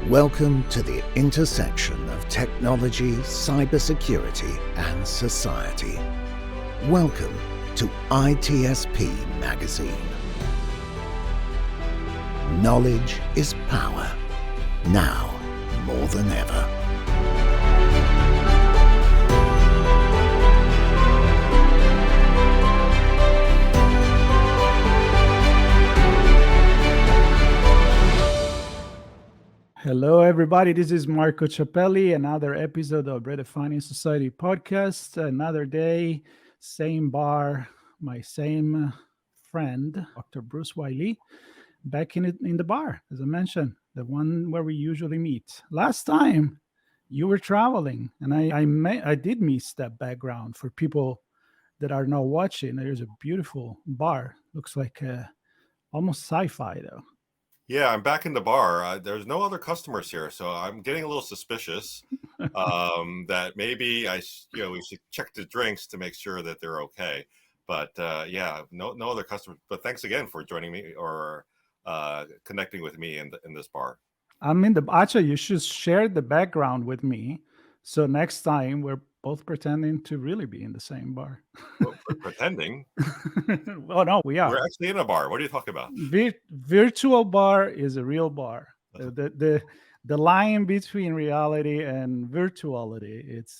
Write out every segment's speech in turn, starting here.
Welcome to the intersection of technology, cybersecurity, and society. Welcome to ITSPmagazine. Knowledge is power, now more than ever. Hello, everybody. This is Marco Ciappelli, another episode of Redefining Society podcast. Another day, same bar, my same friend, Dr. Bruce Wiley, back in the bar, as I mentioned, the one where we usually meet. Last time, you were traveling, and I did miss that background for people that are now watching. There's a beautiful bar. Looks like almost sci-fi, though. Yeah, I'm back in the bar. There's no other customers here, so I'm getting a little suspicious that maybe we should check the drinks to make sure that they're okay. But yeah, no other customers. But thanks again for joining me or connecting with me in this bar. Actually, you should share the background with me, so next time we're both pretending to really be in the same bar. Well, pretending? Well, no, we are. We're actually in a bar. What are you talking about? Virtual bar is a real bar. The line between reality and virtuality, it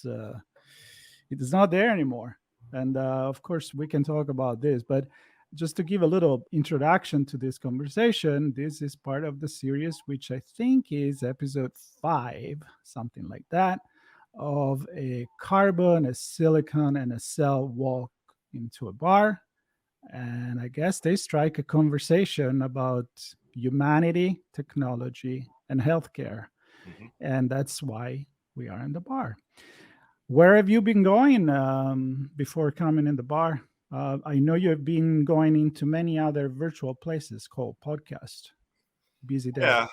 is not there anymore. And of course, we can talk about this, but just to give a little introduction to this conversation, this is part of the series, which I think is episode 5, something like that, of a carbon, a silicon, and a cell walk into a bar. And I guess they strike a conversation about humanity, technology, and healthcare. Mm-hmm. And that's why we are in the bar. Where have you been going before coming in the bar? I know you have been going into many other virtual places called podcast. Busy day.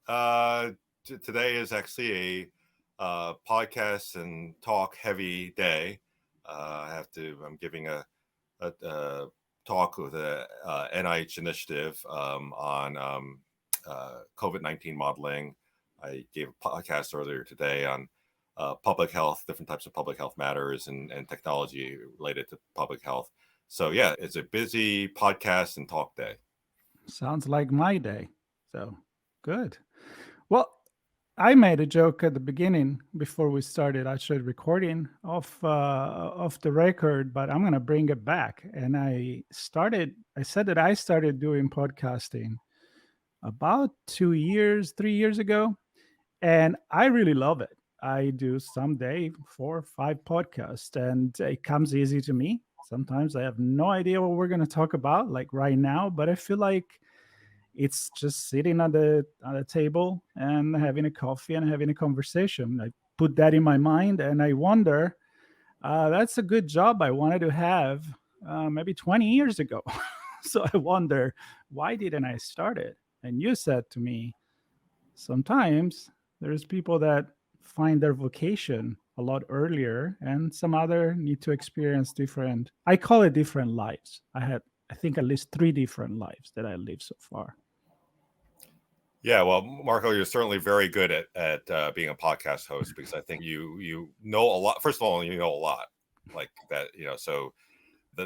Yeah. Today is actually a podcast and talk heavy day. I'm giving a talk with a NIH initiative on COVID-19 modeling. I gave a podcast earlier today on public health, different types of public health matters and technology related to public health. So yeah, it's a busy podcast and talk day. Sounds like my day. So good. Well, I made a joke at the beginning before we started actually recording off the record, but I'm going to bring it back. And I said that I started doing podcasting about 3 years ago, and I really love it. I do someday 4 or 5 podcasts, and it comes easy to me. Sometimes I have no idea what we're going to talk about, like right now, but I feel like it's just sitting on the table and having a coffee and having a conversation. I put that in my mind, and I wonder, that's a good job I wanted to have maybe 20 years ago. So I wonder, why didn't I start it? And you said to me, sometimes there's people that find their vocation a lot earlier, and some other need to experience different lives. I think at least 3 different lives that I lived so far. Yeah, well, Marco, you're certainly very good at being a podcast host, because I think you know a lot. First of all, you know a lot like that, so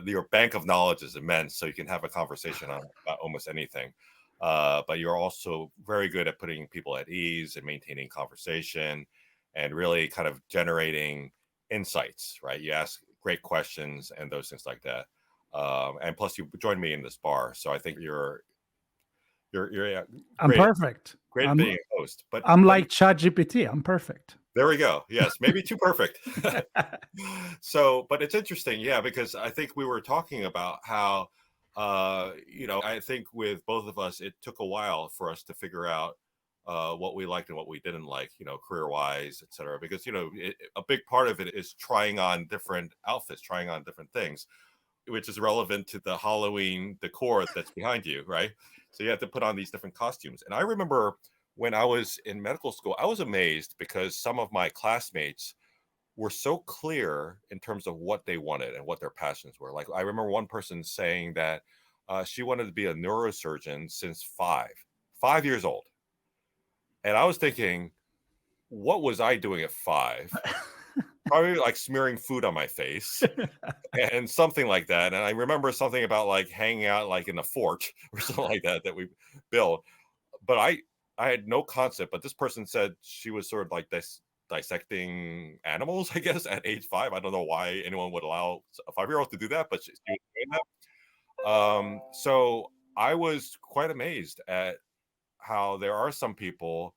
your bank of knowledge is immense, so you can have a conversation on about almost anything. But you're also very good at putting people at ease and maintaining conversation and really kind of generating insights, right? You ask great questions and those things like that. And plus you joined me in this bar. So I think you're I'm perfect. Great at being a host. But I'm like ChatGPT. I'm perfect. There we go. Yes, maybe too perfect. So, but it's interesting, yeah, because I think we were talking about how, I think with both of us, it took a while for us to figure out what we liked and what we didn't like, career-wise, et cetera. Because, a big part of it is trying on different outfits, trying on different things, which is relevant to the Halloween decor that's behind you, right? So you have to put on these different costumes. And I remember when I was in medical school, I was amazed because some of my classmates were so clear in terms of what they wanted and what their passions were. Like I remember one person saying that she wanted to be a neurosurgeon since 5 years old. And I was thinking, what was I doing at 5? Probably like smearing food on my face and something like that. And I remember something about like hanging out like in a fort or something like that we built. But I had no concept. But this person said she was sort of like this dissecting animals, I guess, at age 5. I don't know why anyone would allow a 5-year-old to do that, but she was doing that. So I was quite amazed at how there are some people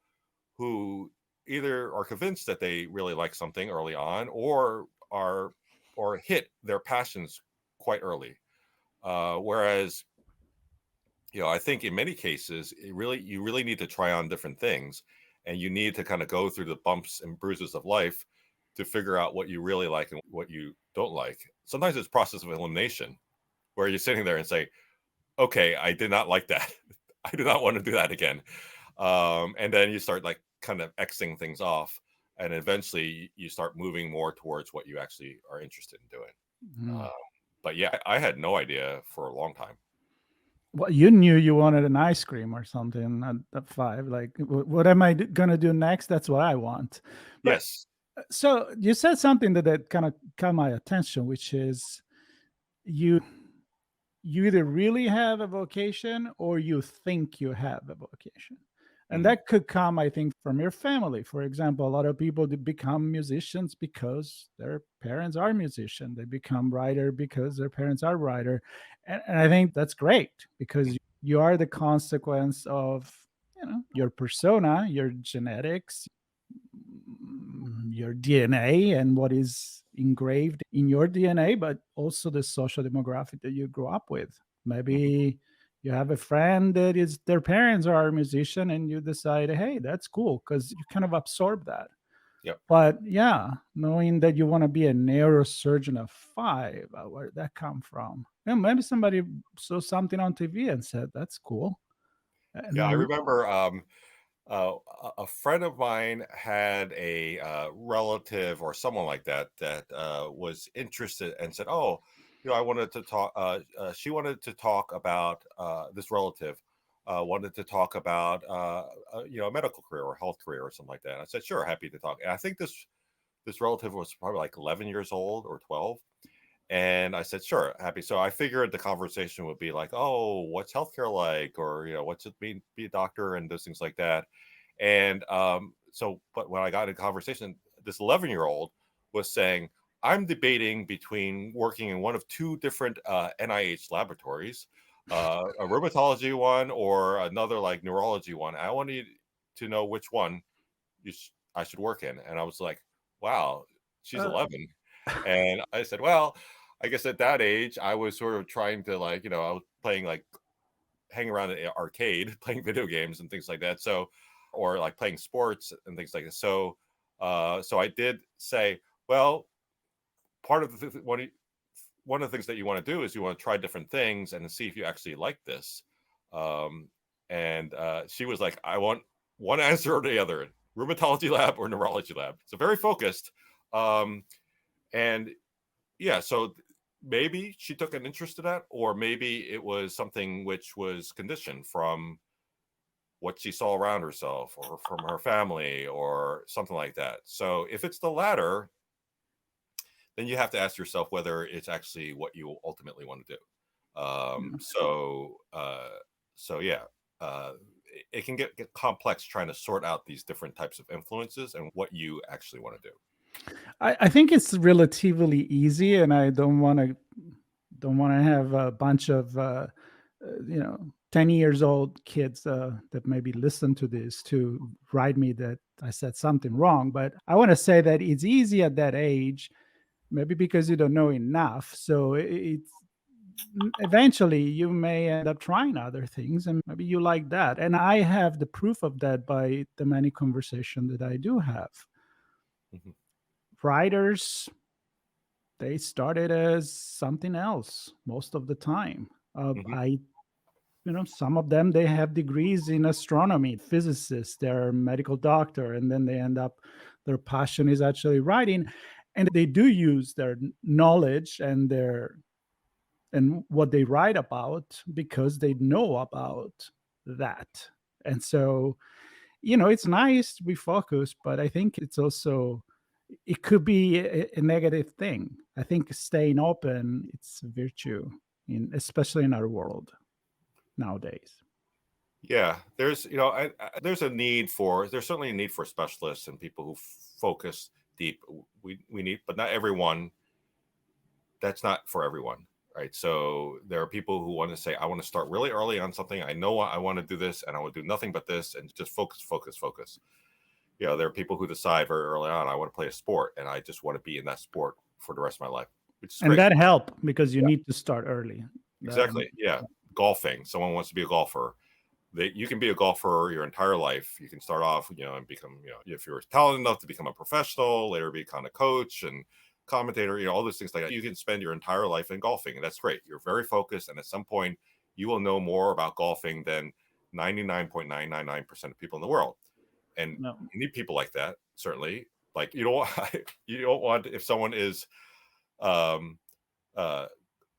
who either are convinced that they really like something early on, or hit their passions quite early. Whereas, I think in many cases, you really need to try on different things, and you need to kind of go through the bumps and bruises of life to figure out what you really like and what you don't like. Sometimes it's process of elimination, where you're sitting there and say, okay, I did not like that. I do not want to do that again. And then you start like kind of Xing things off, and eventually you start moving more towards what you actually are interested in doing. Mm. But yeah, I had no idea for a long time. Well, you knew you wanted an ice cream or something at 5. Like, what am I gonna do next? That's what I want. But Yes. so you said something that kind of caught my attention, which is you either really have a vocation or you think you have a vocation. And that could come, I think, from your family. For example, a lot of people become musicians because their parents are musicians. They become writer because their parents are writer. And I think that's great, because you are the consequence of, your persona, your genetics, your DNA, and what is engraved in your DNA, but also the social demographic that you grew up with. Maybe you have a friend that is their parents are a musician, and you decide, hey, that's cool, because you kind of absorb that. Yep. But yeah, knowing that you want to be a neurosurgeon of 5, where'd that come from? Maybe somebody saw something on TV and said, that's cool. And Yeah, I remember a friend of mine had a relative or someone like that was interested and said, "Oh, I wanted to talk." She wanted to talk about this relative wanted to talk about a medical career or health career or something like that. And I said, "Sure, happy to talk." And I think this relative was probably like 11 years old or 12. And I said, sure, happy. So I figured the conversation would be like, oh, what's healthcare like? Or, what's it mean to be a doctor and those things like that. And but when I got in conversation, this 11-year-old was saying, I'm debating between working in one of 2 different NIH laboratories, a rheumatology one or another like neurology one. I wanted to know which one I should work in. And I was like, wow, she's 11. And I said, well, I guess at that age, I was sort of trying to I was playing like hanging around the arcade, playing video games and things like that. So, or like playing sports and things like that. So, so I did say, well, part of one of the things that you want to do is you want to try different things and see if you actually like this. And she was like, I want one answer or the other, rheumatology lab or neurology lab. So very focused. And yeah, so maybe she took an interest in that, or maybe it was something which was conditioned from what she saw around herself or from her family or something like that. So if it's the latter, then you have to ask yourself whether it's actually what you ultimately want to do. So yeah, it can get complex trying to sort out these different types of influences and what you actually want to do. I think it's relatively easy, and I don't want to have a bunch of 10 years old kids that maybe listen to this to write me that I said something wrong. But I want to say that it's easy at that age, maybe because you don't know enough. So it's eventually you may end up trying other things, and maybe you like that. And I have the proof of that by the many conversations that I do have. Mhm. Writers, they started as something else most of the time. Some of them, they have degrees in astronomy, physicists, they're medical doctor, and then they end up, their passion is actually writing, and they do use their knowledge and what they write about because they know about that. And so it's nice to be focused, but I think it could be a negative thing. I think staying open, it's a virtue, especially in our world nowadays. Yeah, there's there's certainly a need for specialists and people who focus deep. We need, but not everyone. That's not for everyone, right? So there are people who want to say, I want to start really early on something. I know I want to do this, and I will do nothing but this, and just focus, focus, focus. There are people who decide very early on, I want to play a sport, and I just want to be in that sport for the rest of my life, which is And great. that help because you need to start early. Exactly. Yeah. Golfing. Someone wants to be a golfer. You can be a golfer your entire life. You can start off, and become, if you're talented enough to become a professional, later become a coach and commentator, all those things like that. You can spend your entire life in golfing, and that's great. You're very focused, and at some point, you will know more about golfing than 99.999% of people in the world. And you need people like that, certainly. Like you don't want if someone is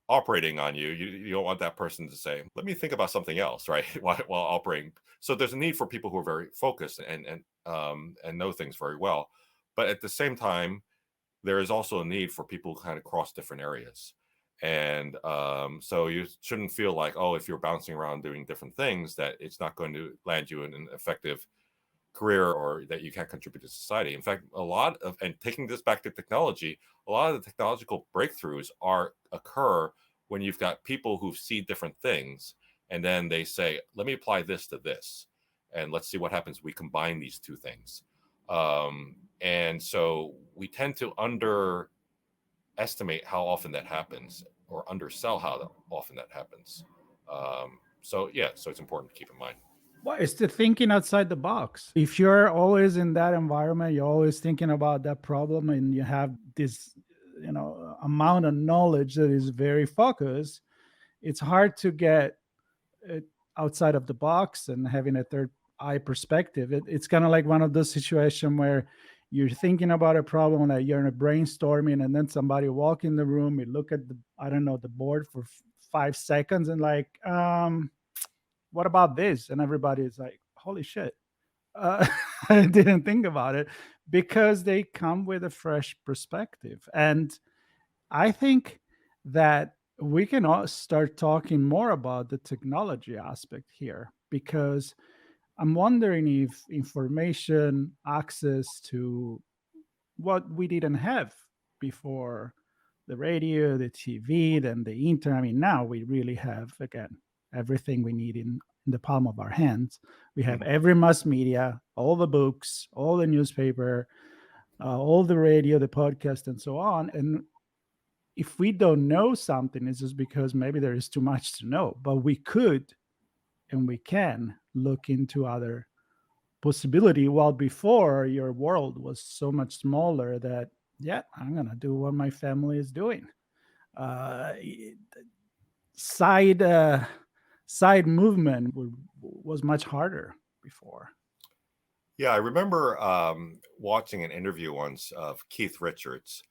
operating on you, you don't want that person to say, let me think about something else, right? while operating. So there's a need for people who are very focused and know things very well. But at the same time, there is also a need for people who kind of cross different areas. And so you shouldn't feel like, oh, if you're bouncing around doing different things, that it's not going to land you in an effective career or that you can't contribute to society. In fact, and taking this back to technology, a lot of the technological breakthroughs occur when you've got people who see different things, and then they say, let me apply this to this, and let's see what happens. We combine these two things. And so we tend to underestimate how often that happens, or undersell how often that happens. So it's important to keep in mind. Well, it's the thinking outside the box. If you're always in that environment, you're always thinking about that problem, and you have this, amount of knowledge that is very focused, it's hard to get it outside of the box and having a third eye perspective. It's kind of like one of those situations where you're thinking about a problem that you're in a brainstorming, and then somebody walk in the room, you look at the board for 5 seconds and like, what about this? And everybody's like, holy shit. I didn't think about it, because they come with a fresh perspective. And I think that we can all start talking more about the technology aspect here, because I'm wondering if information access to what we didn't have before, the radio, the TV, then the internet. I mean, now we really have, again, everything we need in the palm of our hands. We have every mass media, all the books, all the newspaper, all the radio, the podcast, and so on. And if we don't know something, it's just because maybe there is too much to know. But we could and we can look into other possibility. While before, your world was so much smaller that, I'm gonna do what my family is doing. Side movement was much harder before. Yeah, I remember watching an interview once of Keith Richards,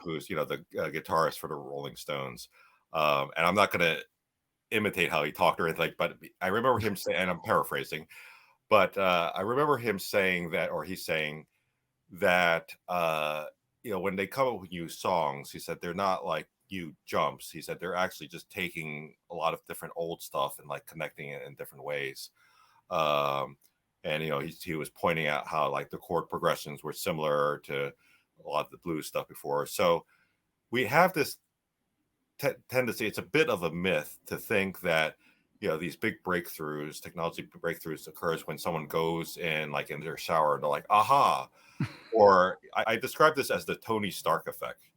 who's the guitarist for the Rolling Stones, and I'm not going to imitate how he talked or anything, but I remember him saying, and I'm paraphrasing, but I remember him saying that, or he's saying that when they come up with new songs, he said they're not like new jumps. He said they're actually just taking a lot of different old stuff and like connecting it in different ways. And he was pointing out how like the chord progressions were similar to a lot of the blues stuff before. So we have this tendency, it's a bit of a myth to think that these big breakthroughs, technology breakthroughs, occurs when someone goes in like in their shower and they're like, aha. Or I describe this as the Tony Stark effect.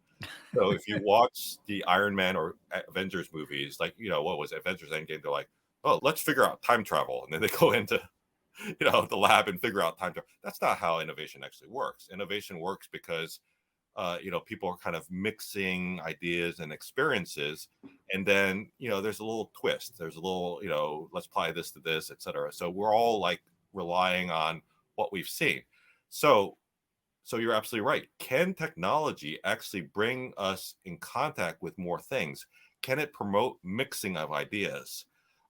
So if you watch the Iron Man or Avengers movies, like what was it, Avengers Endgame, they're like, oh, let's figure out time travel, and then they go into the lab and figure out time travel. That's not how innovation actually works. Innovation works because people are kind of mixing ideas and experiences, and then there's a little twist, there's a little let's apply this to this, etc. So we're all like relying on what we've seen. So you're absolutely right. Can technology actually bring us in contact with more things? Can it promote mixing of ideas?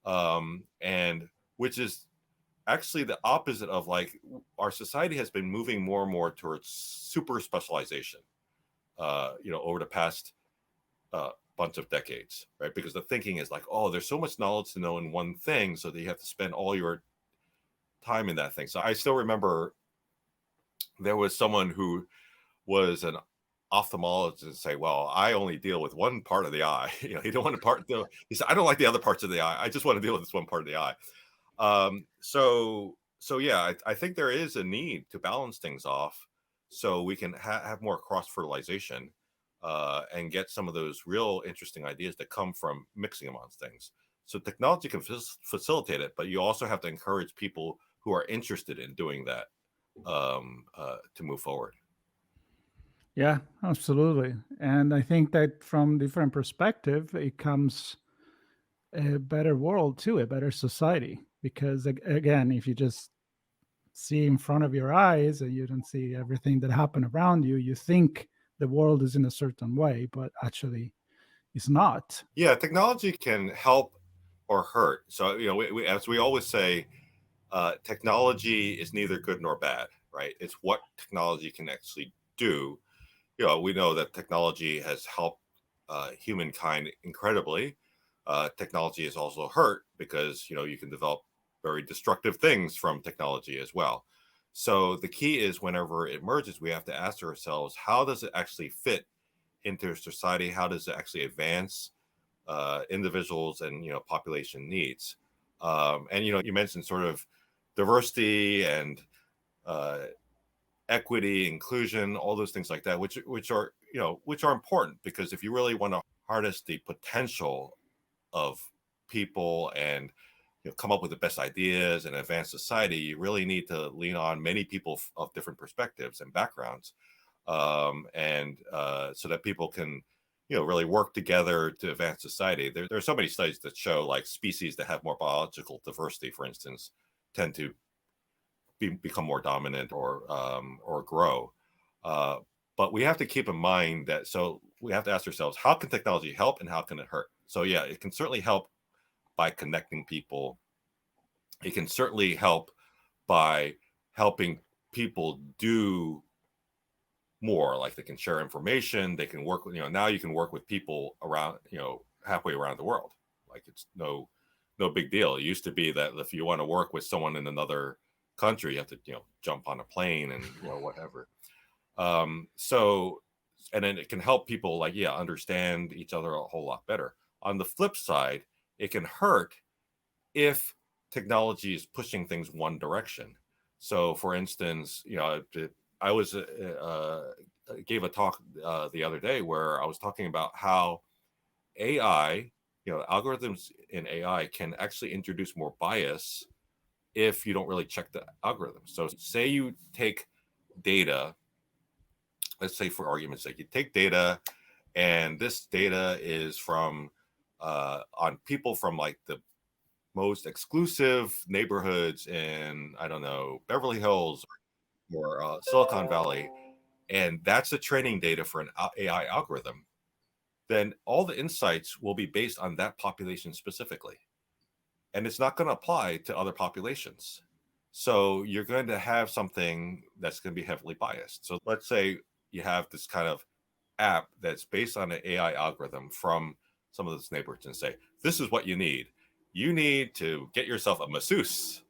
And which is actually the opposite of like our society has been moving more and more towards super specialization, over the past bunch of decades, right? Because the thinking is like, oh, there's so much knowledge to know in one thing, so that you have to spend all your time in that thing. So I still remember there was someone who was an ophthalmologist and say, well, I only deal with one part of the eye. He don't want he said, I don't like the other parts of the eye. I just want to deal with this one part of the eye. So yeah, I think there is a need to balance things off so we can have more cross fertilization and get some of those real interesting ideas that come from mixing amongst things. So technology can facilitate it, but you also have to encourage people who are interested in doing that to move forward. Yeah, absolutely. And I think that from different perspective, it comes a better world too, a better society. Because again, if you just see in front of your eyes and you don't see everything that happened around you, you think the world is in a certain way, but actually it's not. Yeah, technology can help or hurt. So, as we always say, technology is neither good nor bad, right? It's what technology can actually do. We know that technology has helped humankind incredibly. Technology has also hurt because, you can develop very destructive things from technology as well. So the key is whenever it merges, we have to ask ourselves, how does it actually fit into society? How does it actually advance individuals and, population needs? And, you mentioned sort of diversity and equity, inclusion, all those things like that, which are important, because if you really want to harness the potential of people and come up with the best ideas and advance society, you really need to lean on many people of different perspectives and backgrounds, and so that people can really work together to advance society. There are so many studies that show like species that have more biological diversity, for instance, tend to become more dominant or grow. But we have to keep in mind that, so we have to ask ourselves, how can technology help and how can it hurt? So yeah, it can certainly help by connecting people. It can certainly help by helping people do more, like they can share information, they can work with, now you can work with people around, halfway around the world. Like it's no big deal. It used to be that if you want to work with someone in another country, you have to, jump on a plane and, whatever. So, and then it can help people like, understand each other a whole lot better. On the flip side, it can hurt if technology is pushing things one direction. So for instance, I was gave a talk the other day where I was talking about how AI, algorithms in AI can actually introduce more bias if you don't really check the algorithm. So say you take data, let's say for argument's sake, you take data and this data is from on people from like the most exclusive neighborhoods in, I don't know, Beverly Hills or Silicon Valley, and that's the training data for an AI algorithm, then all the insights will be based on that population specifically. And it's not going to apply to other populations. So you're going to have something that's going to be heavily biased. So let's say you have this kind of app that's based on an AI algorithm from some of those neighborhoods and say, this is what you need. You need to get yourself a masseuse,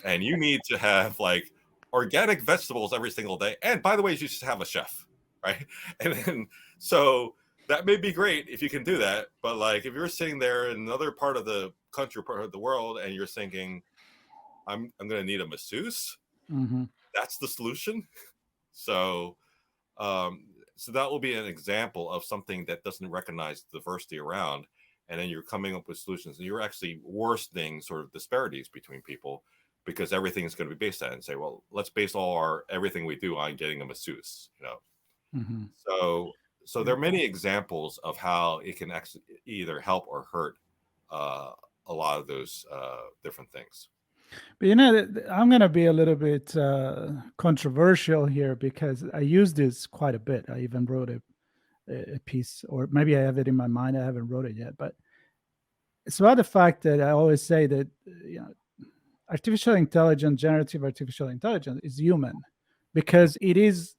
and you need to have like organic vegetables every single day. And by the way, you should have a chef, right? And then, so that may be great if you can do that. But like, if you're sitting there in another part of the country, part of the world, and you're thinking, I'm going to need a masseuse, that's the solution. So, so that will be an example of something that doesn't recognize diversity around. And then you're coming up with solutions, and you're actually worsening sort of disparities between people, because everything is going to be based on it, and say, well, let's base everything we do on getting a masseuse, So there are many examples of how it can actually either help or hurt a lot of those different things. But I'm going to be a little bit controversial here, because I use this quite a bit. I even wrote a piece, or maybe I have it in my mind. I haven't wrote it yet, but it's about the fact that I always say that artificial intelligence, generative artificial intelligence is human because it is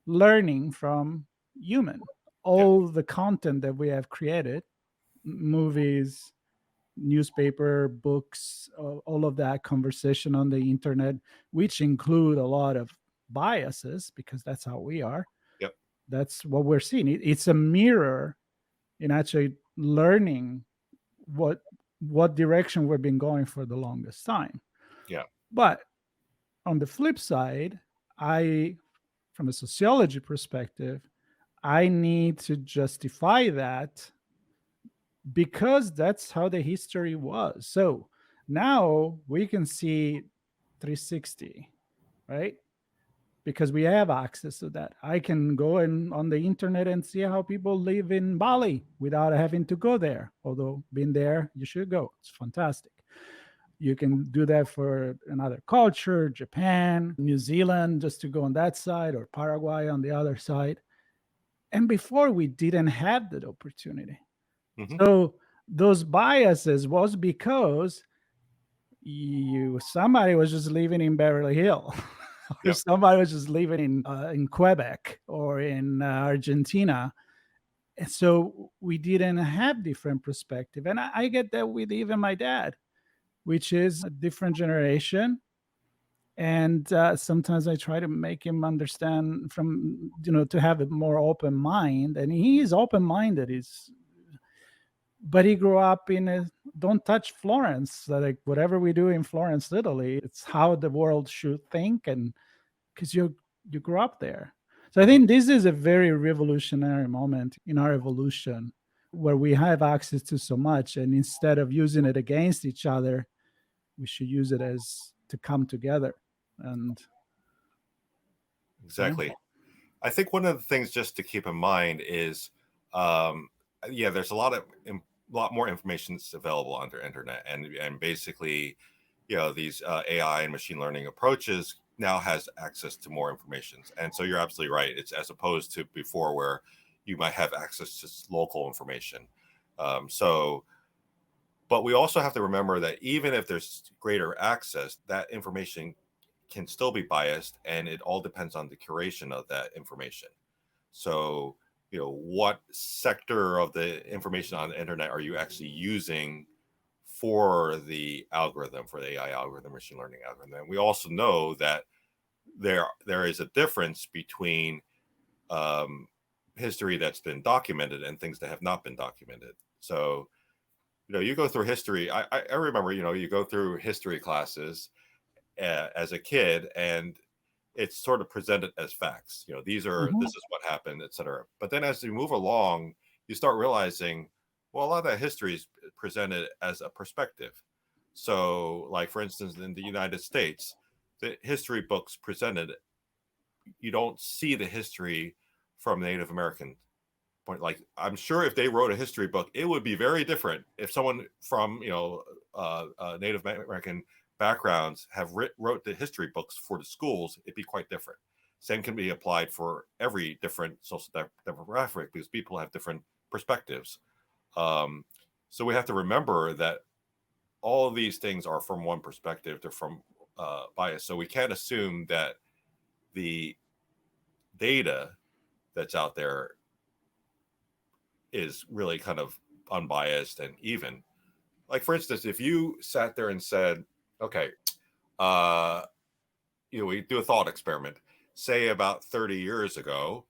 learning from human. All the content that we have created, movies, newspaper, books, all of that conversation on the internet, which include a lot of biases because that's how we are. Yep. That's what we're seeing. It's a mirror in actually learning what direction we've been going for the longest time. Yeah. But on the flip side, from a sociology perspective, I need to justify that because that's how the history was. So now we can see 360, right? Because we have access to that. I can go on the internet and see how people live in Bali without having to go there. Although being there, you should go. It's fantastic. You can do that for another culture, Japan, New Zealand, just to go on that side, or Paraguay on the other side. And before we didn't have that opportunity. Mhm. So those biases was because somebody was just living in Beverly Hills, or Yep. somebody was just living in Quebec or in Argentina. And so we didn't have different perspective. And I get that with even my dad, which is a different generation. And sometimes I try to make him understand to have a more open mind. And he is open-minded. But he grew up in don't touch Florence. Like whatever we do in Florence, Italy, it's how the world should think, and because you grew up there. So I think this is a very revolutionary moment in our evolution, where we have access to so much, and instead of using it against each other, we should use it as to come together. And Exactly. I think one of the things just to keep in mind is, there's a lot more information that's available on the internet, and basically, these AI and machine learning approaches now has access to more information. And so you're absolutely right. It's as opposed to before where you might have access to local information. But we also have to remember that even if there's greater access, that information can still be biased, and it all depends on the curation of that information. So, what sector of the information on the internet are you actually using for the algorithm, for the AI algorithm, machine learning algorithm? And we also know that there is a difference between history that's been documented and things that have not been documented. So, you go through history. I remember, you go through history classes as a kid, and it's sort of presented as facts. This is what happened, etc. But then as you move along, you start realizing, well, a lot of that history is presented as a perspective. So, like, for instance, in the United States, the history books presented, you don't see the history from Native American point. Like, I'm sure if they wrote a history book, it would be very different. If someone from Native American backgrounds wrote the history books for the schools, it'd be quite different. Same can be applied for every different social demographic, because people have different perspectives. So we have to remember that all of these things are from one perspective. They're from bias. So we can't assume that the data that's out there is really kind of unbiased and even. Like, for instance, if you sat there and said, okay, we do a thought experiment. Say about 30 years ago,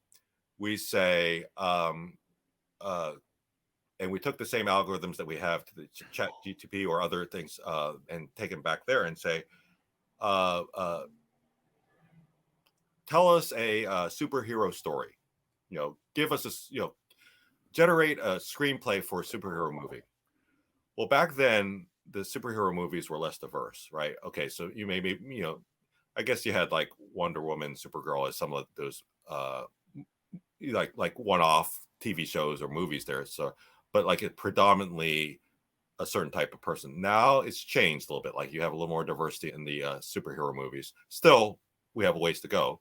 we say, and we took the same algorithms that we have to the chat GTP or other things, and take them back there and say, tell us a superhero story. Give us generate a screenplay for a superhero movie. Well, back then, the superhero movies were less diverse, right? Okay, so you maybe, I guess you had like Wonder Woman, Supergirl as some of those like one-off TV shows or movies there. So, but like it predominantly a certain type of person. Now it's changed a little bit. Like you have a little more diversity in the superhero movies. Still, we have a ways to go.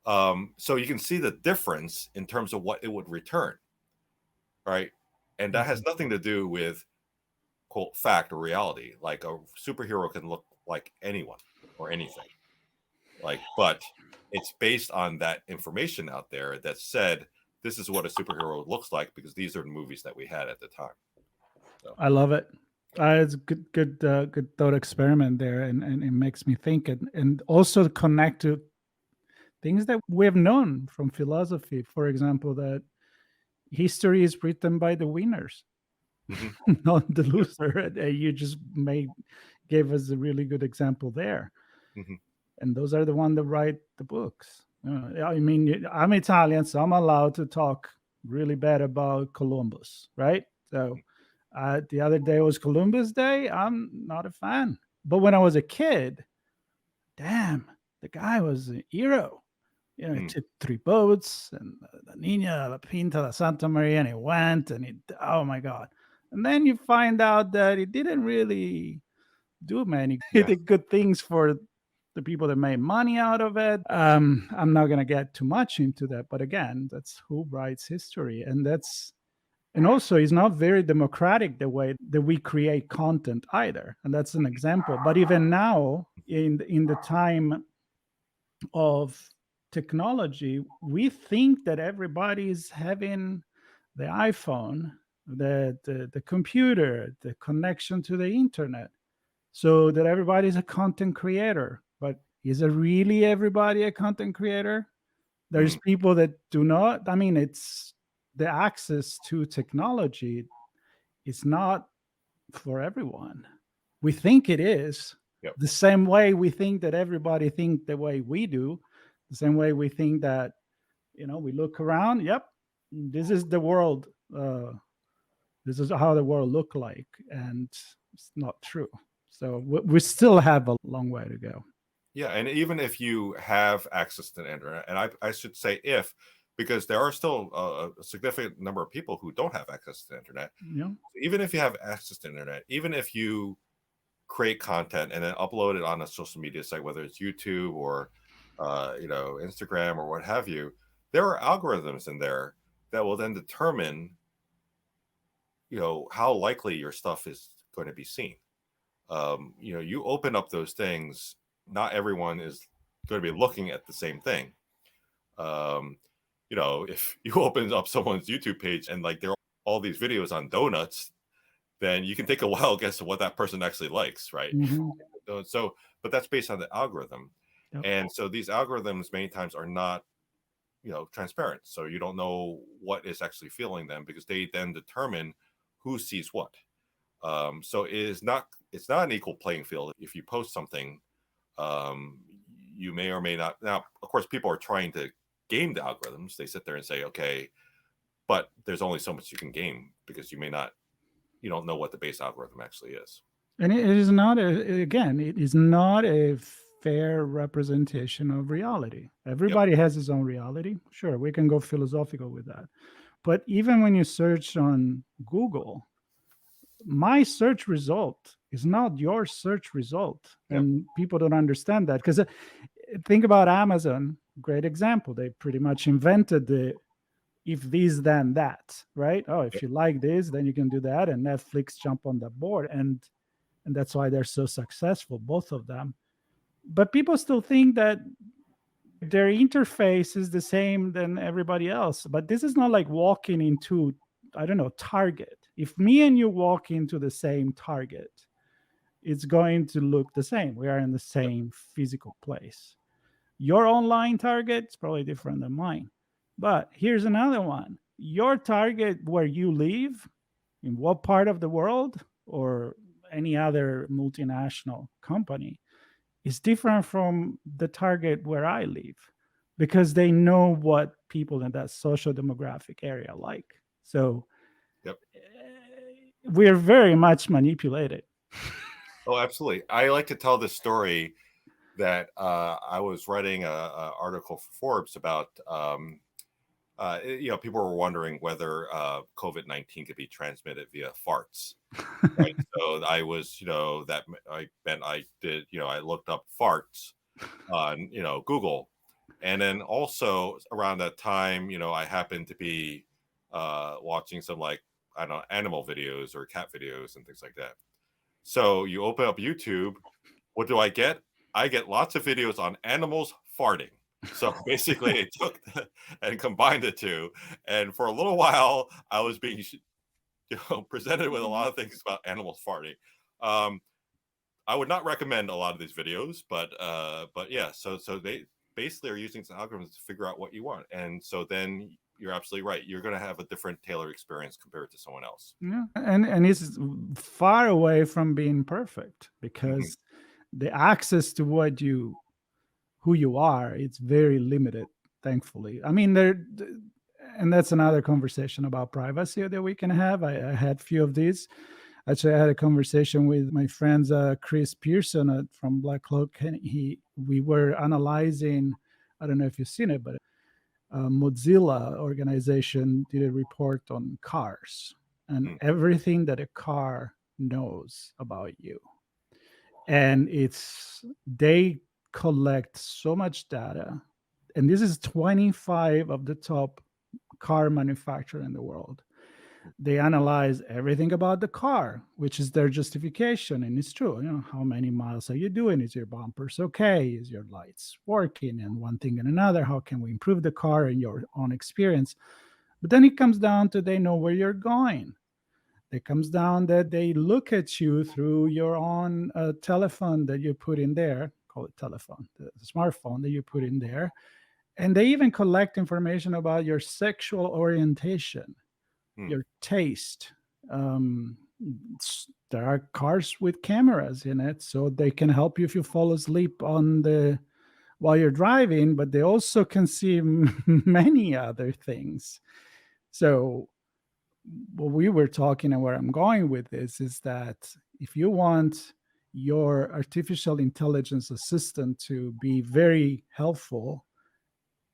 So you can see the difference in terms of what it would return, right? And that has nothing to do with quote fact or reality. Like a superhero can look like anyone or anything. Like, but it's based on that information out there that said this is what a superhero looks like because these are the movies that we had at the time. So. I love it. It's good thought experiment there, and it makes me think, and also connect to things that we have known from philosophy. For example, that history is written by the winners, not the loser. You just gave us a really good example there. And those are the ones that write the books. I mean, I'm Italian, so I'm allowed to talk really bad about Columbus, right? So the other day was Columbus Day. I'm not a fan. But when I was a kid, damn, the guy was a hero. You know, he took 3 boats and the Nina, La Pinta, La Santa Maria, and he went and oh my God. And then you find out that he didn't really do many good things for the people that made money out of it. I'm not going to get too much into that. But again, that's who writes history. And also it's not very democratic the way that we create content either. And that's an example. But even now, in the time of technology, we think that everybody's having the iPhone, the computer, the connection to the internet, so that everybody's a content creator. But is it really everybody a content creator? There's people that do not. I mean, it's the access to technology is not for everyone. We think it is. Yep. The same way we think that everybody think the way we do, the same way we think that, we look around, yep, this is the world. This is how the world look like, and it's not true. So we still have a long way to go. Yeah, and even if you have access to the internet, and I should say if, because there are still a significant number of people who don't have access to the internet. Yeah. Even if you have access to the internet, even if you create content and then upload it on a social media site, whether it's YouTube or Instagram or what have you, there are algorithms in there that will then determine how likely your stuff is going to be seen. You open up those things, not everyone is going to be looking at the same thing. If you open up someone's YouTube page and like there are all these videos on donuts, then you can take a wild guess of what that person actually likes, right? So, but that's based on the algorithm. Yep. And so these algorithms many times are not, transparent. So you don't know what is actually fueling them because they then determine who sees what. So it's not an equal playing field. If you post something, you may or may not. Now, of course, people are trying to game the algorithms. They sit there and say, okay, but there's only so much you can game because you don't know what the base algorithm actually is. And it is not a fair representation of reality. Everybody has his own reality. Sure, we can go philosophical with that. But even when you search on Google, my search result is not your search result. Yep. And people don't understand that. Because think about Amazon, great example. They pretty much invented the if this, then that, right? Oh, if you like this, then you can do that. And Netflix jump on that board. And that's why they're so successful, both of them. But people still think that their interface is the same than everybody else. But this is not like walking into, I don't know, Target. If me and you walk into the same Target, it's going to look the same. We are in the same physical place. Your online Target is probably different than mine. But here's another one. Your Target where you live, in what part of the world or any other multinational company, is different from the Target where I live because they know what people in that social demographic area like. So we're very much manipulated. Oh, absolutely. I like to tell this story that I was writing an article for Forbes about, people were wondering whether COVID-19 could be transmitted via farts. Right. So I was, I looked up farts on, Google. And then also around that time, I happened to be watching some animal videos or cat videos and things like that. So you open up YouTube. What do I get? I get lots of videos on animals farting. So basically, it took and combined the two. And for a little while, I was being presented with a lot of things about animals farting. I would not recommend a lot of these videos, but yeah. So they basically are using some algorithms to figure out what you want, and so then you're absolutely right. You're going to have a different tailored experience compared to someone else. Yeah, and it's far away from being perfect because the access to who you are, it's very limited, thankfully. I mean, and that's another conversation about privacy that we can have. I had a few of these. Actually, I had a conversation with my friends, Chris Pearson from Black Cloak, and we were analyzing. I don't know if you've seen it, but Mozilla organization did a report on cars and everything that a car knows about you. And they collect so much data. And this is 25 of the top car manufacturers in the world. They analyze everything about the car, which is their justification. And it's true. How many miles are you doing? Is your bumpers okay? Is your lights working? And one thing and another, how can we improve the car and your own experience? But then it comes down to they know where you're going. It comes down that they look at you through your own telephone that you put in there, call it telephone, the smartphone that you put in there. And they even collect information about your sexual orientation, your taste. There are cars with cameras in it, so they can help you if you fall asleep while you're driving, but they also can see many other things. So what we were talking and where I'm going with this is that if you want your artificial intelligence assistant to be very helpful,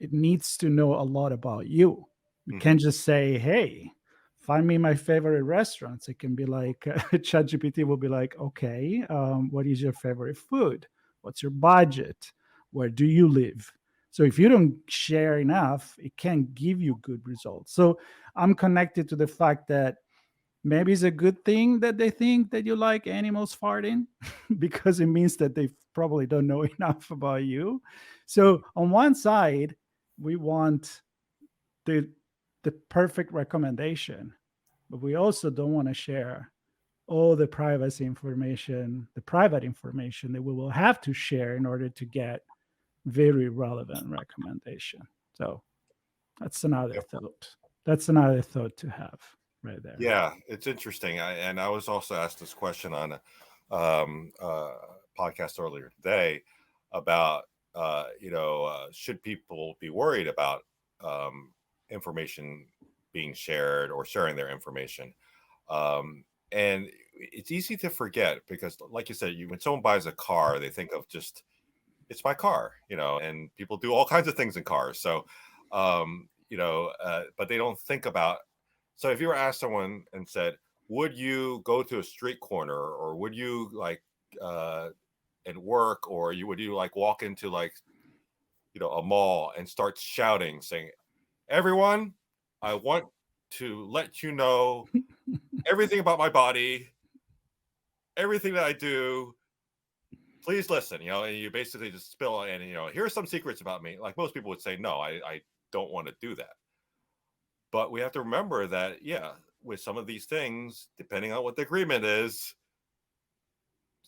it needs to know a lot about you. You can't just say, hey, find me my favorite restaurants. It can be like, ChatGPT will be like, okay, what is your favorite food? What's your budget? Where do you live? So if you don't share enough, it can't give you good results. So I'm connected to the fact that maybe it's a good thing that they think that you like animals farting because it means that they probably don't know enough about you. So on one side, we want the perfect recommendation, but we also don't want to share all the privacy information, the private information that we will have to share in order to get very relevant recommendation. So that's another thought. That's another thought to have right there. Yeah, it's interesting. I was also asked this question on a podcast earlier today about should people be worried about information being shared or sharing their information? And it's easy to forget because, like you said, when someone buys a car, they think of just, it's my car, and people do all kinds of things in cars. So, but they don't think about. So if you were asked someone and said, would you go to a street corner, or would you at work, or would you walk into a mall and start shouting, saying, everyone, I want to let you know everything about my body, everything that I do. Please listen, and you basically just spill, and here are some secrets about me. Like most people would say, no, I don't want to do that. But we have to remember that, with some of these things, depending on what the agreement is,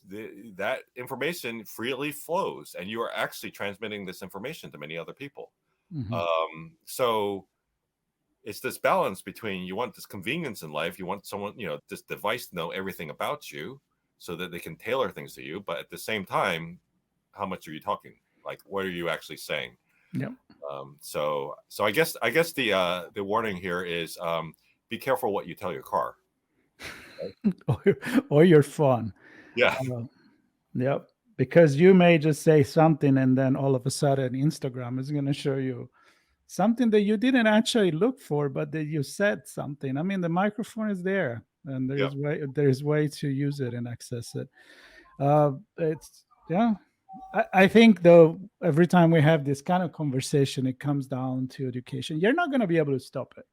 that information freely flows, and you are actually transmitting this information to many other people. So it's this balance between, you want this convenience in life, you want someone, this device to know everything about you so that they can tailor things to you, but at the same time, how much are you talking? Like, what are you actually saying? Yep. So I guess the warning here is, be careful what you tell your car, or your phone. Yeah. Yep. Because you may just say something, and then all of a sudden Instagram is going to show you something that you didn't actually look for, but that you said something. I mean, the microphone is there, and there's way to use it and access it. I think, though, every time we have this kind of conversation, it comes down to education. You're not going to be able to stop it,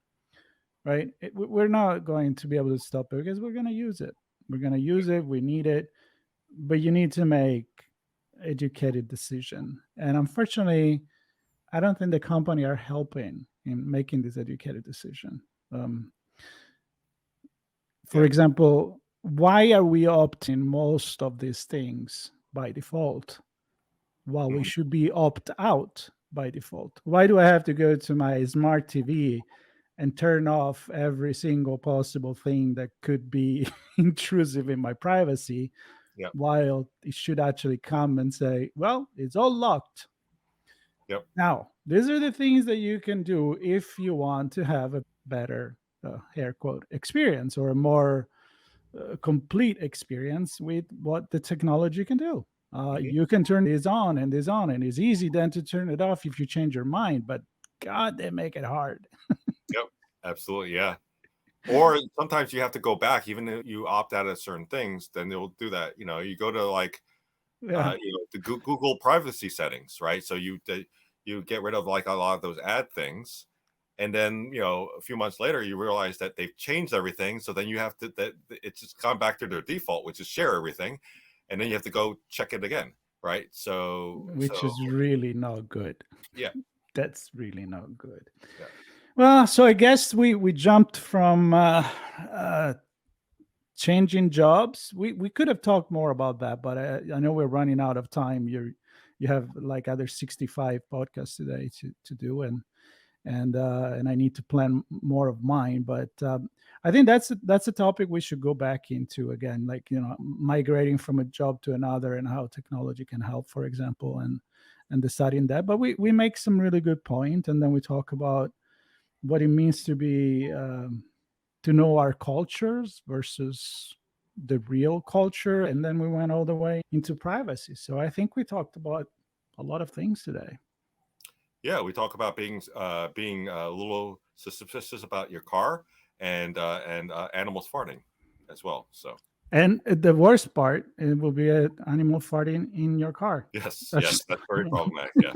right? We're not going to be able to stop it because we're going to use it. We're going to use it. We need it. But you need to make educated decision. And unfortunately, I don't think the company are helping in making this educated decision. For example, why are we opting most of these things by default while we should be opt out by default? Why do I have to go to my smart TV and turn off every single possible thing that could be intrusive in my privacy, while it should actually come and say, well, it's all locked? Now, these are the things that you can do if you want to have a better, air quote, experience, or a more complete experience with what the technology can do. You can turn this on and this on, and it's easy then to turn it off if you change your mind. But God, they make it hard. Yep, absolutely, yeah. Or sometimes you have to go back, even if you opt out of certain things, then they'll do that. You go to like, the Google privacy settings, right? So you get rid of like a lot of those ad things. And then, a few months later, you realize that they've changed everything. So then you have to, it's just gone back to their default, which is share everything. And then you have to go check it again, right? Which is really not good. Yeah. That's really not good. Yeah. Well, so I guess we jumped from changing jobs. We could have talked more about that, but I know we're running out of time. You have like other 65 podcasts today to do, and I need to plan more of mine. But I think that's a topic we should go back into again, like, migrating from a job to another and how technology can help, for example, and deciding that. But we make some really good point, and then we talk about what it means to be to know our cultures versus the real culture, and then we went all the way into privacy. So I think we talked about a lot of things today. Yeah, we talk about being a little suspicious about your car and animals farting as well. So, and the worst part, it will be an animal farting in your car. Yes, that's very problematic. Yeah,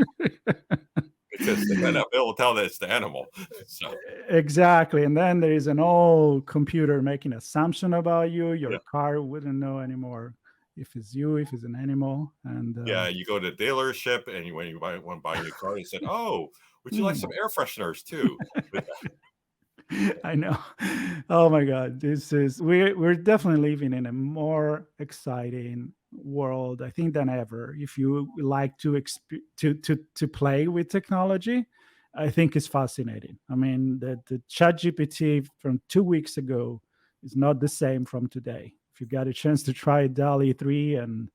because then it will tell that it's the animal. So. Exactly, and then there is an old computer making assumption about you. Your car wouldn't know anymore if it's you, if it's an animal. And you go to the dealership, and when you want to buy a new car, they said, "Oh, would you like some air fresheners too?" I know. Oh my God, we're definitely living in a more exciting world, I think, than ever. If you like to play with technology, I think it's fascinating. I mean, the ChatGPT from 2 weeks ago is not the same from today. If you got a chance to try DALL-E 3 and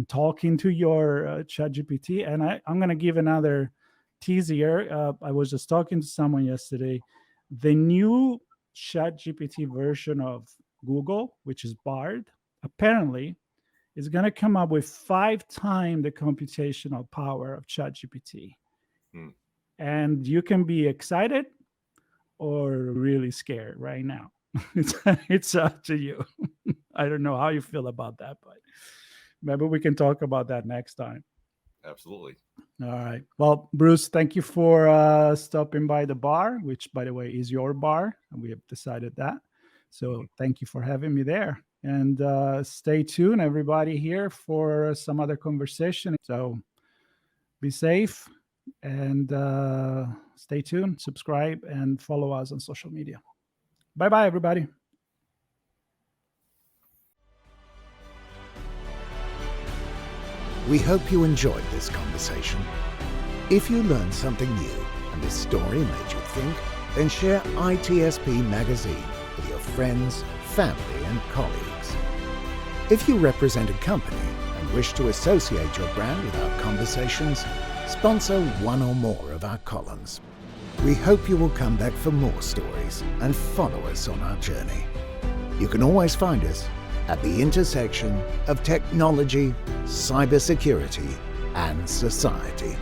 talking to your ChatGPT, and I'm going to give another teaser. I was just talking to someone yesterday. The new ChatGPT version of Google, which is Bard, apparently is going to come up with 5 times the computational power of ChatGPT. And you can be excited or really scared right now. It's up to you. I don't know how you feel about that, but maybe we can talk about that next time. Absolutely. All right. Well, Bruce, thank you for stopping by the bar, which, by the way, is your bar. And we have decided that. So thank you for having me there. And stay tuned, everybody, here for some other conversation. So be safe and stay tuned, subscribe, and follow us on social media. Bye-bye, everybody. We hope you enjoyed this conversation. If you learned something new and this story made you think, then share ITSPmagazine with your friends, family, and colleagues. If you represent a company and wish to associate your brand with our conversations, sponsor one or more of our columns. We hope you will come back for more stories and follow us on our journey. You can always find us at the intersection of technology, cybersecurity, and society.